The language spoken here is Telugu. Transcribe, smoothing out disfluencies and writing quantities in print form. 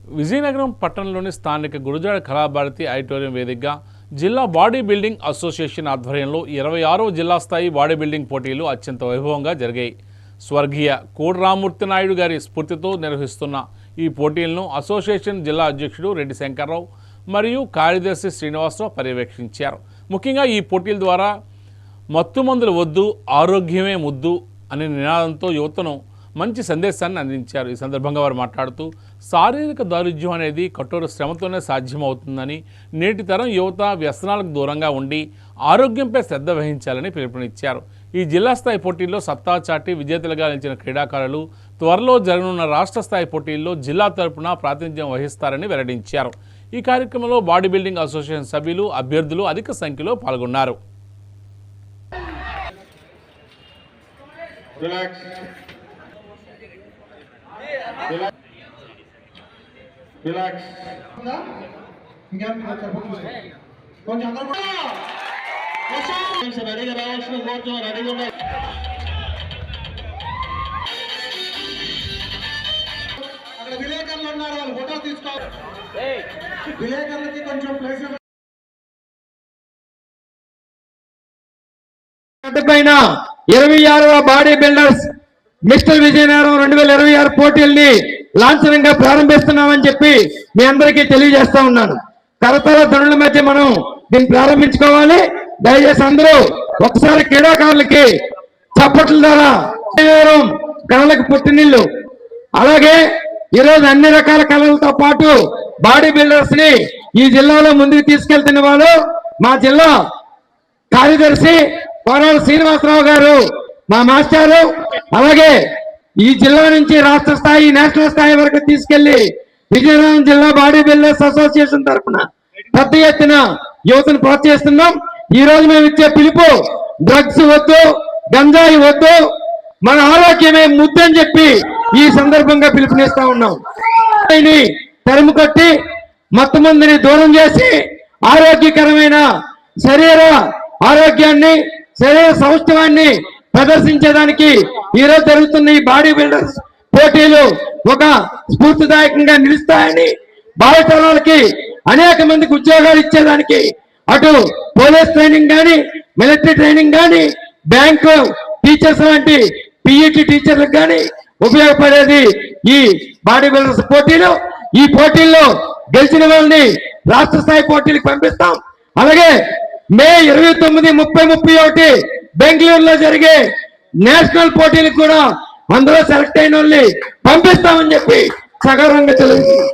విజయనగరం పట్టణంలోని స్థానిక గురుజాడ కళాభారతి ఆడిటోరియం వేదికగా జిల్లా బాడీ బిల్డింగ్ అసోసియేషన్ ఆధ్వర్యంలో 26వ జిల్లా స్థాయి బాడీ బిల్డింగ్ పోటీలు అత్యంత వైభవంగా జరిగాయి. స్వర్గీయ కోడి రామ్మూర్తి నాయుడు గారి స్ఫూర్తితో నిర్వహిస్తున్న ఈ పోటీలను అసోసియేషన్ జిల్లా అధ్యక్షుడు రెడ్డి శంకర్రావు మరియు కార్యదర్శి శ్రీనివాసరావు పర్యవేక్షించారు. ముఖ్యంగా ఈ పోటీల ద్వారా మత్తుమందులు వద్దు, ఆరోగ్యమే ముద్దు అనే నినాదంతో యువతను మంచి సందేశాన్ని అందించారు. ఈ సందర్భంగా వారు మాట్లాడుతూ శారీరక దారుఢ్యం అనేది కఠోర శ్రమతోనే సాధ్యమవుతుందని, నేటి తరం యువత వ్యసనాలకు దూరంగా ఉండి ఆరోగ్యంపై శ్రద్ధ వహించాలని పిలుపునిచ్చారు. ఈ జిల్లా స్థాయి పోటీల్లో సత్తా చాటి విజేతలుగా నిలిచిన క్రీడాకారులు త్వరలో జరగనున్న రాష్ట్ర స్థాయి పోటీల్లో జిల్లా తరపున ప్రాతినిధ్యం వహిస్తారని వెల్లడించారు. ఈ కార్యక్రమంలో బాడీ బిల్డింగ్ అసోసియేషన్ సభ్యులు, అభ్యర్థులు అధిక సంఖ్యలో పాల్గొన్నారు. రెడీగా రావాల్సిన కోరుతాం. రెడీగా ఉండాలి. అక్కడ విలేకరులు ఉన్నారు, వాళ్ళు ఫోటో తీసుకోవాలి. విలేకరులకి కొంచెం ప్లేస్ పైన 26వ బాడీ బిల్డర్స్ మిస్టర్ విజయనగరం 2026 పోటీల్ని లాంఛనంగా ప్రారంభిస్తున్నామని చెప్పి మీ అందరికీ తెలియజేస్తా ఉన్నాను. కరతాల ధనుల మధ్య మనం దీన్ని ప్రారంభించుకోవాలి. దయచేసి అందరూ ఒకసారి క్రీడాకారులకి చప్పట్ల ద్వారా విజయనగరం కళలకు పుట్టినిల్లు. అలాగే ఈరోజు అన్ని రకాల కళలతో పాటు బాడీ బిల్డర్స్ ని ఈ జిల్లాలో ముందుకు తీసుకెళ్తున్న వాళ్ళు మా జిల్లా కార్యదర్శి కోరాల శ్రీనివాసరావు గారు, మా మాస్టారు. అలాగే ఈ జిల్లా నుంచి రాష్ట్ర స్థాయి, నేషనల్ స్థాయి వరకు తీసుకెళ్లి విజయనగరం జిల్లా బాడీ బిల్డర్స్ అసోసియేషన్ తరఫున పెద్ద ఎత్తున యువతను ప్రోత్సహిస్తున్నాం. ఈ రోజు మేము ఇచ్చే పిలుపు డ్రగ్స్ వద్దు, గంజాయి వద్దు, మన ఆరోగ్యమే ముద్దని చెప్పి ఈ సందర్భంగా పిలుపునిస్తా ఉన్నాం. తరుము కొట్టి మత్తుమందుని దూరం చేసి ఆరోగ్యకరమైన శరీర ఆరోగ్యాన్ని, శరీర సౌష్ఠవాన్ని ప్రదర్శించేదానికి ఈరోజు జరుగుతున్న ఈ బాడీ బిల్డర్స్ పోటీలు ఒక స్ఫూర్తిదాయకంగా నిలుస్తాయని, భావితరాలకి అనేక మందికి ఉద్యోగాలు ఇచ్చేదానికి అటు పోలీస్ ట్రైనింగ్ కానీ, మిలిటరీ ట్రైనింగ్ కానీ, బ్యాంకు టీచర్స్ లాంటి పిఈటి టీచర్లకు కానీ ఉపయోగపడేది ఈ బాడీ బిల్డర్స్ పోటీలు. ఈ పోటీల్లో గెలిచిన వాళ్ళని రాష్ట్ర స్థాయి పోటీలకు పంపిస్తాం. అలాగే మే 29, 30, 31 బెంగళూరులో జరిగే నేషనల్ పోటీలకు కూడా అందులో సెలెక్ట్ అయిన వాళ్ళని పంపిస్తామని చెప్పి సగర్వంగా తెలుస్తుంది.